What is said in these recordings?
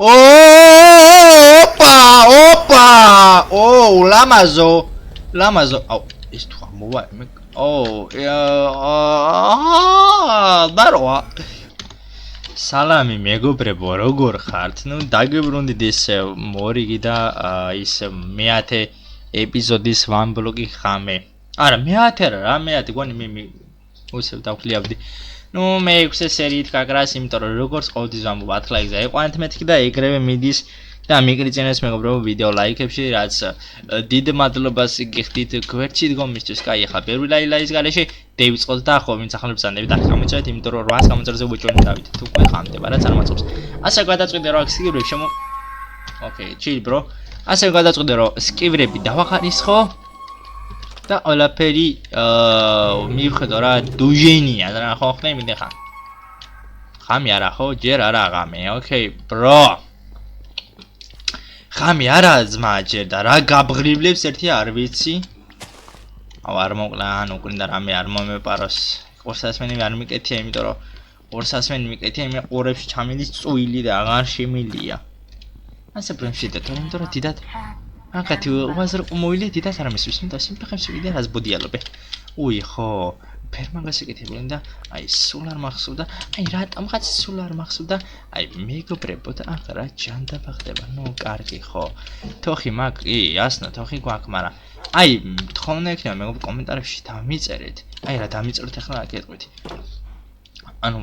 ოპა ლამაზო აუ ეს თუ ამოვა დაროა სალამი მეგობრებო როგორ ხართ ნუ დაგებრუნდით ეს მორიგი და ის მეათე ეპიზოდის ვან ბლოკი ხამე არა მეათე რა მეათე გონი მე უსევ დავხლიავდი ნუ მე-6 სერიით გაგრას იმიტომ რომ როგორც ყოველთვის ვამბობ 10 ლაიქზე ეყვანეთ მეთქი და ეგრევე მიდის და მიგრიწენებს მეგობრებო ვიდეო ლაიქებში რაც დიდ მადლობას გიხდით გვერდში დგომისთვის კაი ახლა ბევრი ლაილის გარეშე დავიწყოთ და ხო ვინც ახლა ბრძანდებით აქ გამოიწევთ იმიტომ რომ 800 გამოწერზე უჭვენი დავით უკვე ხამდება რა წარმატებს ასე გადაწყვიტე რომ აქ სკივრები შემო ოკეი ჩილ ბრო ასე გადაწყვიტე რომ სკივრები დავახარისხო და ყველაფერი მივხედო რა დუჟენია რა ხო ხნე მინდა ხამი არა ხო ჯერ არა ღამე ოკეი ბრო ხამი არა ძმა ჯერ და რა გაბღრიბლებს ერთი არ ვიცი აუ არ მოკლა ან უკრინდა რამე არ მომეპაროს ყურსასმენი არ მიკეთია იმიტომ რომ ყურსასმენი მიკეთია მე ყურებში ჩამილის წვილი და აღარ შემილია ასე პრინციპი და თორემ რომ დიდად აკეთი უაზრ მოვილი დიდად არ მისვის და სიმფეხებს ვიდე რას ბოდიალობე უი ხო ფერმანგას ეკეთებოდნენ და აი სულ არ მახსოვდა აი რატომღაც სულ არ მახსოვდა აი მეგობრებო და ახლა რა ჯანდაბა ხდება ნუ კარგი ხო თოხი მაგ კი ასნა თოხი გვაქვს მაგრამ აი თხოვნა ექნება მეგობრებო კომენტარებში დამიწერეთ აი რა დამიწერეთ ახლა რა გეტყვით ანუ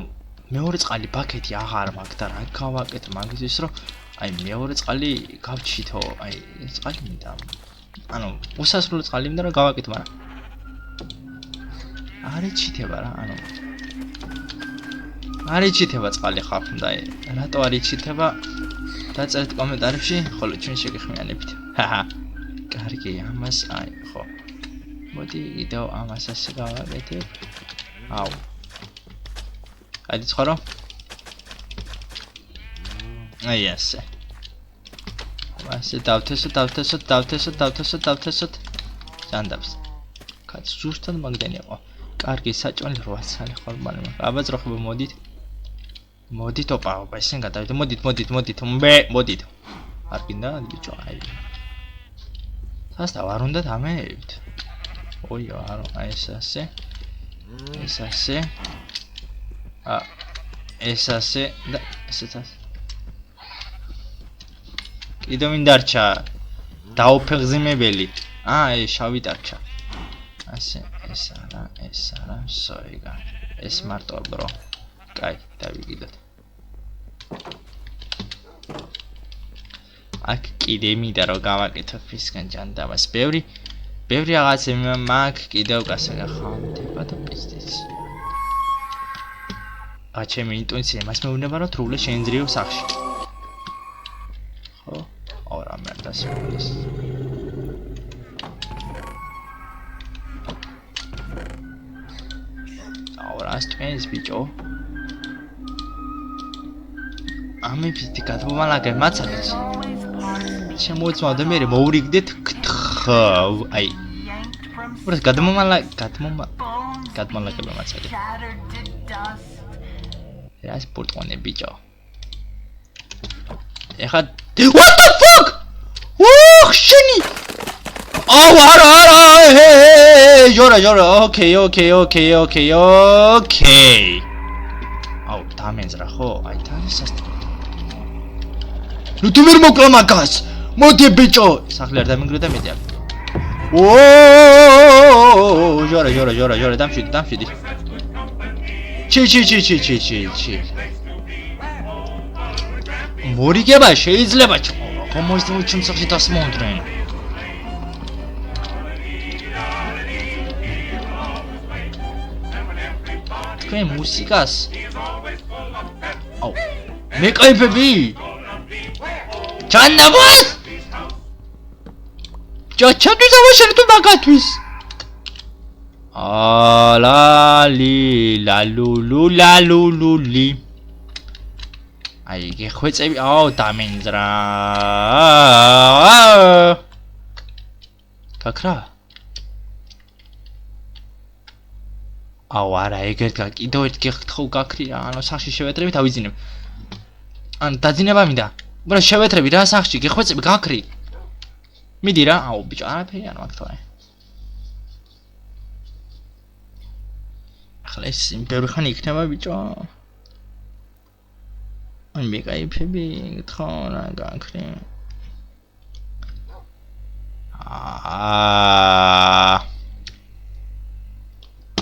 მეორე წყალი ბაქეთი აღარ მაქვს და რა გავაკეთე მაგისთვის რომ აი მეორე წყალი გავჩითო აი წყალი მინდა ანუ უსასრულო წყალი მინდა რომ გავაკეთე მაგრამ არი ჩითება რა ანუ არი ჩითება წყალი ხართ და რატო არი ჩითება დაწერეთ კომენტარებში ხოლო ჩვენ შეგეხმიანებით ჰაჰა კარგი ამას აი ხო მოდი ვიდეო ამას ასე გავაკეთებ აუ აი ცხოვრო აი ასე ასე დავთესოთ ჯანდაბს კაც ზუსტად მაგდენი იყო კარგი საჭმელი 8 სალი ხორმალი აბა ძროხები მოდით ოპა ისენ გადავიდე მოდით მოდით არ გინდა ბიჭო აი სასტა არ უნდა დამეებთ ოიო არა აი ეს ასე ეს ასე და ესეც კიდევ ვინ დარჩა დაუფეხზიმებელი აი შავი დარჩა ასე ეს არა სოიგა ეს მარტო ბრო კაი დავიგიდოთ აქ კიდე მინდა რომ გავაკეთო ფისგან ჯანდაბას ბევრი რაღაცები მაქვს კიდევ გასა გახავდება და პიზდეც ჩემი ინტუიცია მას მეუბნება რომ თრული შეენძრიო სახში ხო ორა მერტას მოდის Astfel bicho. Ame piti გადმომალაგე მაცადეთ. შემოწმავ და მე მოვრიგდეთ აი. უბრალოდ გადმომალაგება მაცადეთ. რას პორტყონე ბიჭო. ეხა What the fuck? ოხ შენი Oh, hey, Jora, okay. Oh, damn, Raho, I tell you, sister. Nu tu mirmo klamakas, moti bicho. Saklar da mingru da media. Oh, Jora, dam shidi. Chi. Mori geba, შეიძლება ჩო. Ხომოს თუ ჩიმსახში დასმონდრენ. Თქვენ მუსიკას აუ მე კაიფები ჩანაბოს ჩაჩათვის ამაშენ თუ მაგათვის ლალულული აი გეხვეწები აუ დამენძრა კაკრა აუ არა ეგეთ კიდევ ერთ გიხთხო გაქრია ანუ სახში შევეტრებით ავიძინებ ან დაძინება მინდა ბრა შევეთრები რა სახში გეხვეწები გაქრი მიდი რა აუ ბიჭო არაფერი არ მაქვს თორე ახლა ეს იმპერია ხან იქნება ბიჭო აი მე кайფები გთხოვნა გაქრი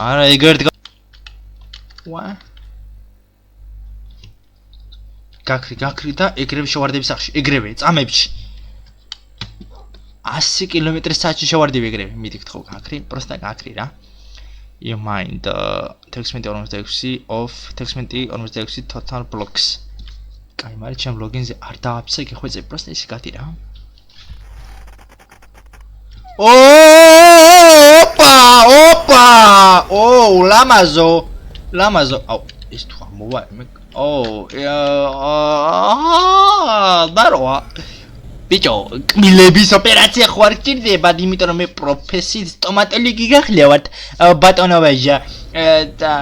არა ეგერთ ვა გაქრი და ეგრევე შევარდები სახში ეგრევე წამებში 100 კმ/სთ-ში შევარდები ეგრევე მიდი გთხოვ გაქრი პროსტა გაქრი რა you mind 16:46 of 16:46 total blocks კაი მაგრამ ჩემ ლოგინზე არ დააფიქსე გეხვეწე პროსტა ისე გადი რა ოპა ო ლამაზო აუ ეს თუ მოვა დაროა ბიჭო კმილების ოპერაცია ხო არ გჭირდება იმიტომ რომ მე პროფესიით სტომატოლოგი გიგახლევართ ბატონო ვაჟა და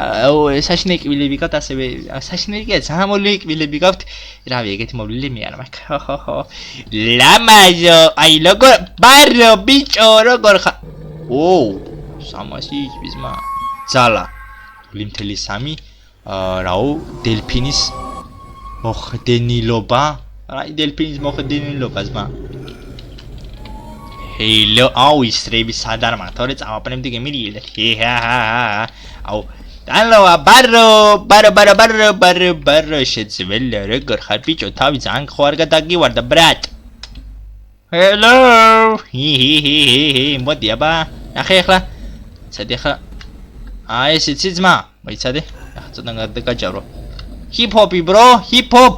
საშინელი კმილები გაქვთ ასევე საშინელი სამოლი კმილები გაქვთ რავი ეგეთი მოვლილი მე არ მაქვს ხო ლამაზო აი ლოგო ბარო ბიჭო როგორ ხა სამასი ბიზმა ძალა ლიმთელი 3 რაო დელფინის მოხდენილობა აი დელფინის მოხდენილობა ზმა ჰეილო აუ ისრები სადარმა თორე წამაპნებდი გემირიელა აუ დალოა ბარო შეძველა როგორ ხარ ბიჭო თავი ძალიან ხო არ გადაგივარდა ბრატ ჰელო მოდი აბა ნახე ახლა ცადი ახლა აი ეს ძმა მოიცადე ახლა ცოტა გადაგაჭარო ჰიპ-ჰოპი bro ჰიპ-ჰოპ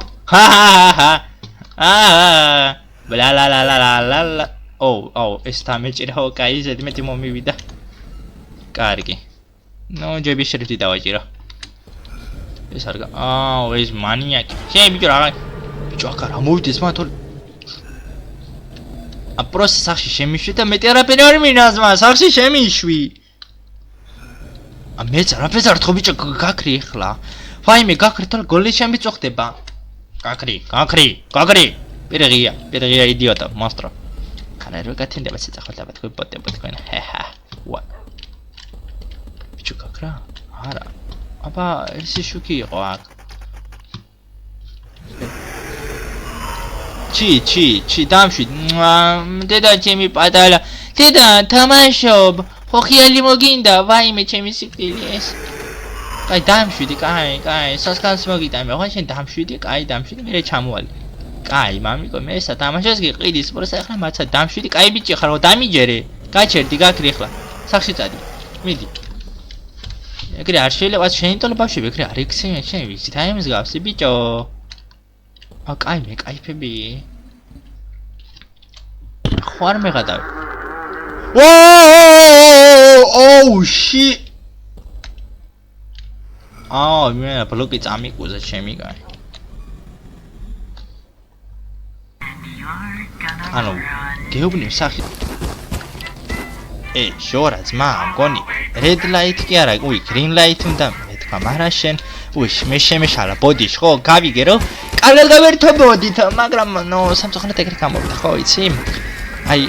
ბლა ო ეს თამეჭირა ხო კაი ზედმეტი მომივიდა კარგი ნო ჯები შრიფტი დავაჭირო ეს არ ეს მანიაკი შენ ბიჭო რა ბიჭო აქ რა მოვიდეს მან თორე აპროს სახში შემიშვი და მეტი არაფერი არ მინაზმა სახში შემიშვი მეც არაფერს არ თქო ბიჭო გაქრი ახლა ვაიმე გაქრი თორე გოლი შემიწოხდება გაქრი პირღია იდიოტა მონსტრო ხანა რო გათენდება ცეცხლება თქვი პოტებო თქვენ ვა ბიჭო გაქრა არა აბა ეს შუქი იყო აქ ჩი დამშვი დედა ჩემი პატარა დედა თამაშობ ხო ხიალი მოგინდა ვაიმე ჩემი სიკვდილი ეს კაი დამშვიდი კაი სასკანს მოგიტანე ხო შენ დამშვიდი კაი დამშვიდი მე ჩამოვალე კაი მამიკო მე სათამაშოს გიყიდი სპორტს ახლა მაცა დამშვიდი კაი ბიჭი ხარ ხო დამიჯერე გაჩერდი გაქრი ახლა სახში წადი მიდი ეგრე არ შეიძლება შენი ტოლ ბავშვი ეგრე არ იქცენ შენ ვიცი თაიმს გავსი ბიჭო კაი მე кайფები ხო არ მეღადავ ოუ ში მე ბლოკი წამიკუზა ჩემი კაი ანუ გეუბნი სახი შორა ძმა მგონი red light კი არა უი green light უნდა მეთქვა მაგრამ შენ უი მე შემეშალა ბოდიშ ხო გავიგე რომ კარგად გავერთობოდით მაგრამ ნო სამწუხაროდ ეგრე გამოვიდა ხო იცი აი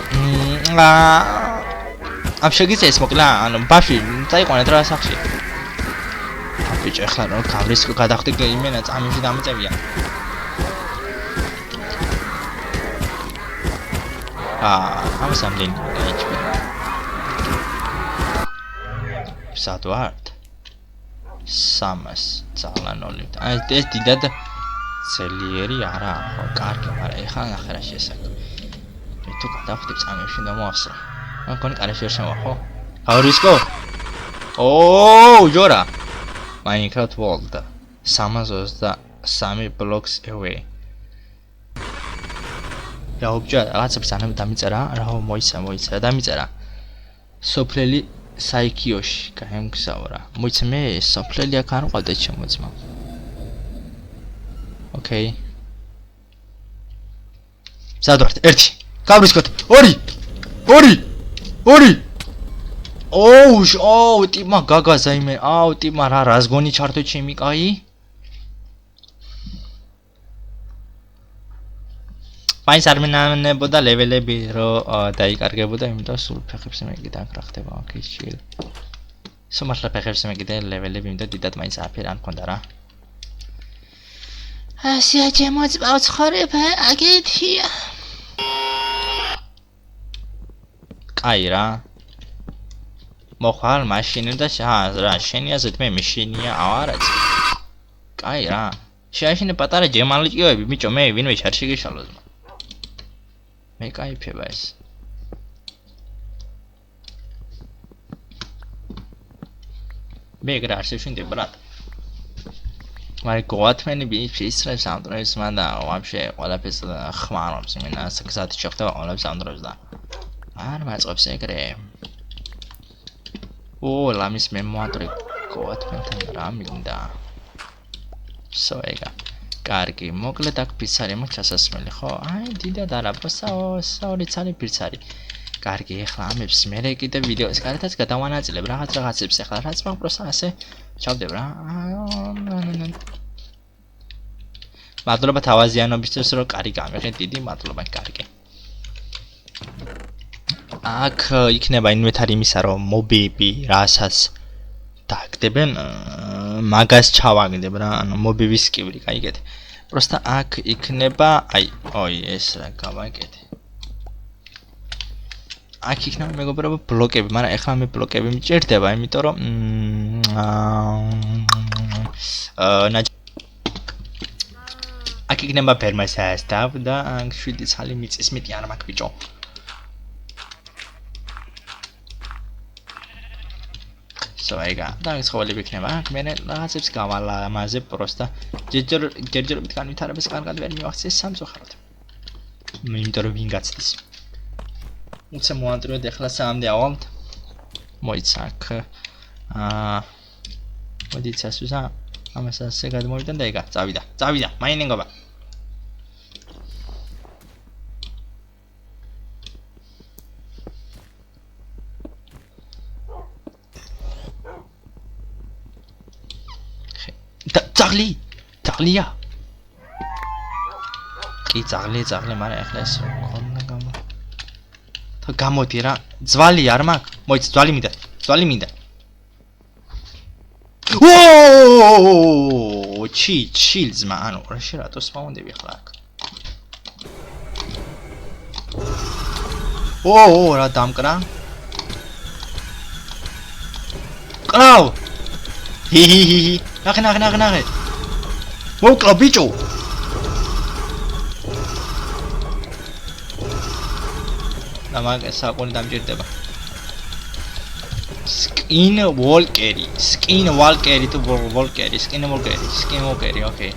ამ შეგიძლია ეს მოკლა ანუ ბავშვი წაიყვანეთ რა სახში ბიჭო ახლა რომ გავლის გადახდი იმენა წამებში დამეწევია ამ სამდენ HP სადვართ სამას ძალანოლი აი ეს დიდად ძლიერი არა ხო კარგი მაგრამ ეხლა ნახე რა შესაძლოა მე თუ გადავხდებ წამებში და მოასრა მგონი კარაში ვერ შემო ხო ავრისკო ჯორა Minecraft World 323 blocks away რა უბჯა რაღაცებს ანამ დამიწერა რა მოიცა დამიწერა სოფლელი საიქიოში გაემგზავრა მოიცა მე სოფლელი აქ არ მყავდა ჩემოძმა ოკეი სადვართ 1 გავრისკოთ 2 ოუ ტიმა გაგაზა იმე ტიმა რა რაზგონი ჩართო ჩემი კაი მაინც არ მინანებოდა ლეველები რო დაიკარგებოდა, იმიტომ სულ ფეხებს მეკიდა აქ რა ხდება, ოკეი, chill. სულ მართლა ფეხებს მეკიდა ლეველები, იმიტომ დიდად მაინც არაფერი არ მქონდა რა. ასია ჩემოწმავ ცხოვრება აგეთია. კაი რა. მოხვალ მაშინი და რა შენი აზრით მე მეშინია ავარაც. კაი რა. შეაშინე პატარა ჯემალჭიოები, ბიჭო, მე ვინმე არ შეგეშალოს. მე кайფება ეს. მე ეგრე არ შევშინდი ბრატ. მაგრამ გოათმენი ისრებს ამდრებს მან და ვაფშე ყველაფერს ხმარობს იმენა გზად შეხვდება ყველაფერს ამდრებს და არ მაწყობს ეგრე. ლამის მემოატორი გოათმენთან რა მინდა. სოეგა. კარგი, მოკლედ აქ ფიცარი მაქვს ჩასასმელი, ხო? აი, დიდად არა, ორი ცალი ფიცარი. კარგი, ეხლა ამებს მე კიდე ვიდეოს გარეთაც გადავანაწილებ რაღაცებს ეხლა რაც მაგ პროსა ასე ჩავდებ რა. მადლობა თავაზიანობისთვის რომ კარი გამიღეთ, დიდი მადლობა, კარგი. აქ იქნება ინვენტარი იმისა რომ მობები რასაც დააგდებენ მაგას ჩავაგდებ რა, ანუ მობების კიბრი, გაიგეთ. Просто აქ იქნება, აი, ეს რა გავაკეთე. აქ იქნება მეგობრებო ბლოკები, მაგრამ ეხლა მე ბლოკები მჭირდება, იმიტომ რომ აქ იქნება ფერმასასტავ და 7 ცალი მიწის მეტი არ მაქვს ბიჭო. ეგა და ცხოველები იქნება. აქ მე რაღაცებს გავალამაზებ პროსტა. ჯერჯერობით განვითარებას კარგად ვერ მივახცეს სამწუხაროდ. იმიტომ რომ ვინ გაცდის. უცე მოანტრიოთ ეხლა საამდე ავალთ. მოიცა აქ. მოდით სასუზა. ამას ასე გადმოვიდა და ეგა წავიდა. მაინინგობა. ძაღლია. კი ძაღლი, მაგრამ ეხლა ეს ხონა გამოდი რა. ძვალი არ მაქვს. მოიც ძვალი მინდა. ჩილზმა, ანუ რაში რატო სპაუნდები ახლა აქ. რა დამკრა. კრავ. ნახე. მოკლა ბიჭო. და მაგ საკონი დამჭირდება. Skin walkeri, okay.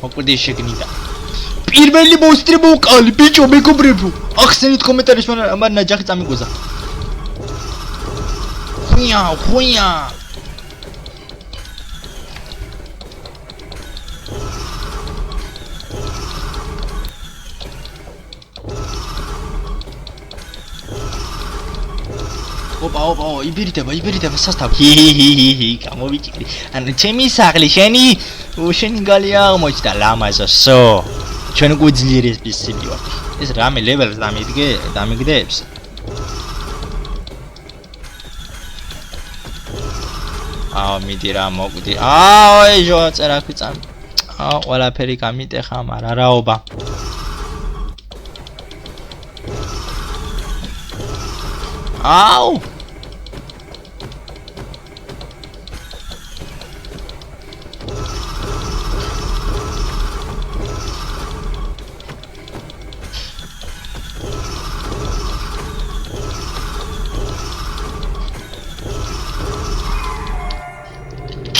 მოკვდი შეგნიდა. პირველი მონსტრი მოვყალი, ბიჭო, მეგობრებო. ახსენით კომენტარებში, მაგრამ ნაჯახი წამიგუზა. ხუია. ოპა, იბირდება სასტავ. გამოვიჭირი. ანუ ჩემი სახლი, შენი გალი აღმოჩნდა ლამაზოსო. ჩვენ უკვე ძლიერი სპეციალი ვარ. ეს რამე ლეველს დამიგდებს. მიდი რა მოკვდი. ეჟო წერა ქვიწამ. ყველაფერი გამიტეხა, მაგრამ რაობა.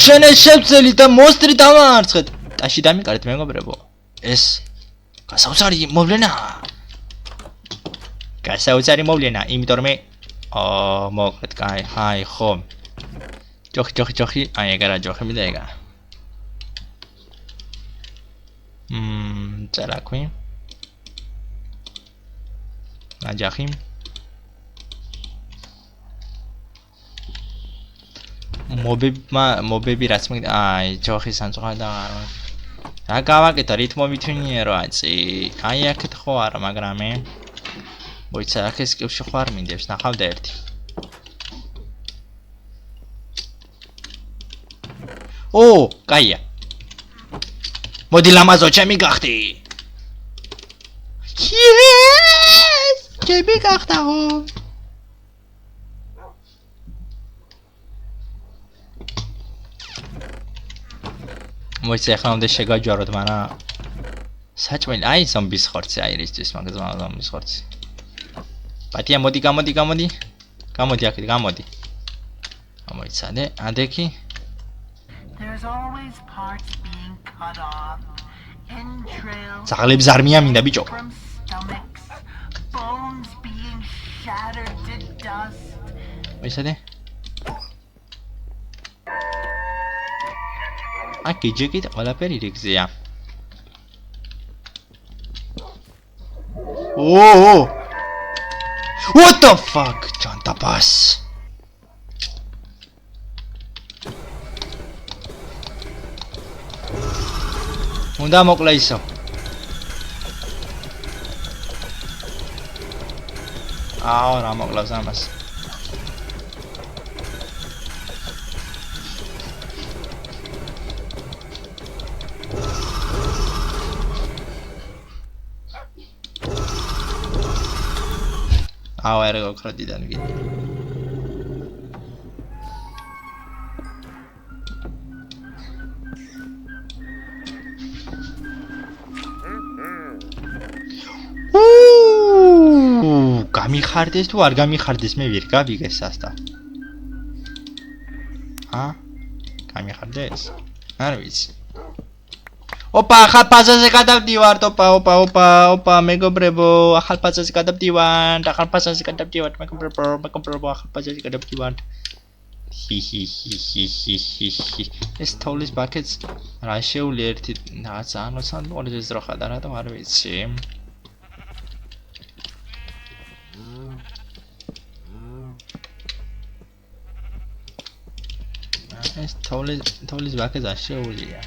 შენე შევწელი და მონსტრი დამარცხეთ. ტაში დამიკარეთ მეგობრებო. ეს გასაოცარი მოვლენა, იმიტომ რომ მოკლედ, კაი, ხო. ჯოხი, ეგარა ჯოხები და ეგა. წერაქვი. ნაჯახი. მობები რაც მიგდა, ჯოხი სამწუხაროდ და რა გავაკეთე რითმობით ვინიერო აწი აი აქეთ ხო არა მაგრამ მოიცა აქ ეს კებში ხო არ მინდებს ნახავდა ერთი ო კაია მოდი ლამაზო ჩემი გახდი yes ჩემი გახდაო მოიცა ახლა უნდა შეგაჯვაროთ მაგრამ საჭმელი აი ზომბის ხორცი აი რისთვის მაგაზმა ზომბის ხორცი პატია მოდი გამოდი აქეთ გამოდი ამოიცადე ადექი There's always parts being cut off, entrails ზაღლებს არ მიამინდა ბიჭო from stomachs, bones being shattered to dust. მოიცადე აკი ჯეკით ყველაფერი რიგზეა ო what the fuck ჯანტაბას უნდა მოკლა ისო აუ რა მოკლავს ამას აუ არა გქროდიდან ვიგე გამიხარდეს თუ არ გამიხარდეს მე ვერ გავიგე სასტა გამიხარდეს არ ვიცი ოპა ახალ ფაზაზე გადავდივართ ოპა მეგობრებო ახალ ფაზაზე გადავდივართ მეგობრებო ახალ ფაზაზე გადავდივართ ეს თოვლის ბაკეტს რა შეული ერთი რაღაცა ანოცან ორჯერ ძროხა და რატომ არ ვიცი ეს თოვლის ბაკეტს აშეულია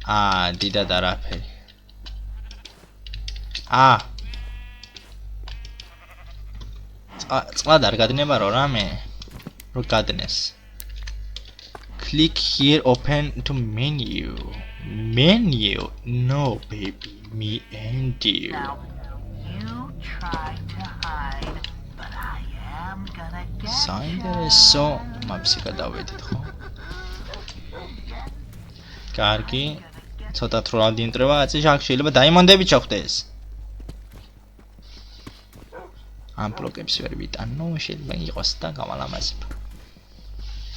დიდად არაფერი წყლად არ გადნება რო რამე რო გადნეს click here open to menu no baby me and you Now, you try to hide, but I am gonna get საინტერესო მაპსი გადავედით ხო კარგი ცოტა თროალდი ინტრება აწი ჟაკ შეიძლება დაიმონდები ჩახვდეს ამ ბლოკებს ვერ ვიტანო შეიძლება იყოს და გავალამაზებ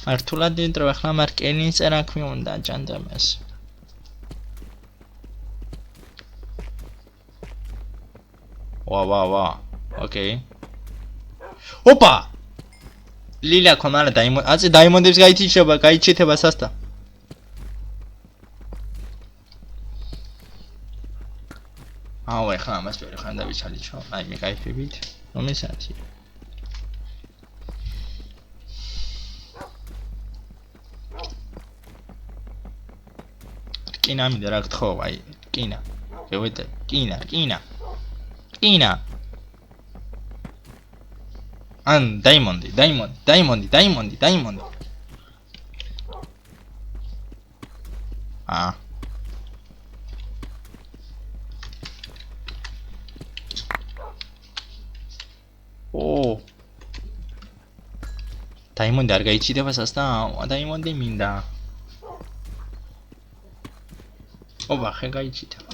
მართულად ინტრება ახლა მარკენის წერაქვი უნდა ჯანდამას ვა ოკეი ოპა ლილა კომარა დაიმონდებს გაიჩიტება სასტა აუ ახლა ამას ვერ ხან დავიჩალიჩო აი მე кайფებით რომ ეს არის კინა მინდა რა გთხოვ აი კინა გევედე კინა ან დაიმონდი 오 다이몬드 არ გაიჩიდება სასტა 다이몬드 მინდა ობა ხე გაიჩიდება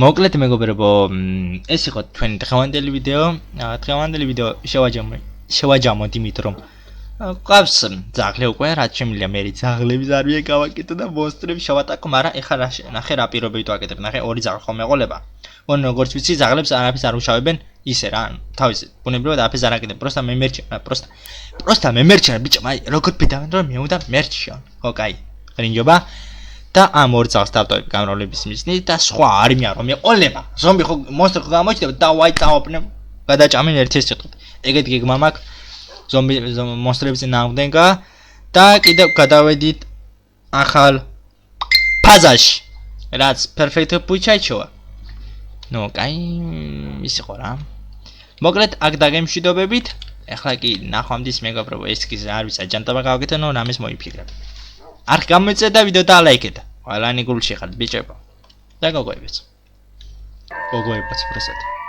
მოკლედ მეგობრებო ეს იყო თქვენი დღევანდელი ვიდეო შევაჯამოთ იმით რომ ყავს ძაღლი უკვე რაც შემიძლია მე ძაღლების არმია გავაკეთო და მონსტრებს შევატაკო მაგრამ ეხლა ნახე რა პირობებით ვაკეთებ ნახე ორი ძაღლი ხომ მეყოლება ონ როგორც ვიცი ძაღლებს არაფერს არ უშავებენ ისე რა თავის ბუნებრივად არაფერს არ აკეთებ პროსტა მე მერჩა ბიჭო აი როგორ ფიდავენ რომ მე უნდა მერჩიო ხო კაი ხრინჯობა და ამ ორ წელს დავტოვებ გამრავლების მიზნით და სხვა არ მიარო მეყოლება ზომბი ხო მონსტრი ხო გამოჩნდება და ვაი წავაპნებ გადაჭამენ ერთი სიტყვით ეგეთი გეგმა მაქვს ზომბი მონსტრების წინააღმდეგა და კიდევ გადავედით ახალ ფაზაში რაც პერფექტ პუჩაჩოა ნუ კაი ის იყო რა მოკლედ აქ დაგემშვიდობებით ეხლა კი ნახვამდის მეგობრებო ეს კი არ ვიცი აჯანტება გავაკეთე ნუ რამეს მოიფიქრებ არ გამოიწე და ვიდეო დალაიქეთ ყველანი გულში ხართ ბიჭებო და გოგოებიც პროსად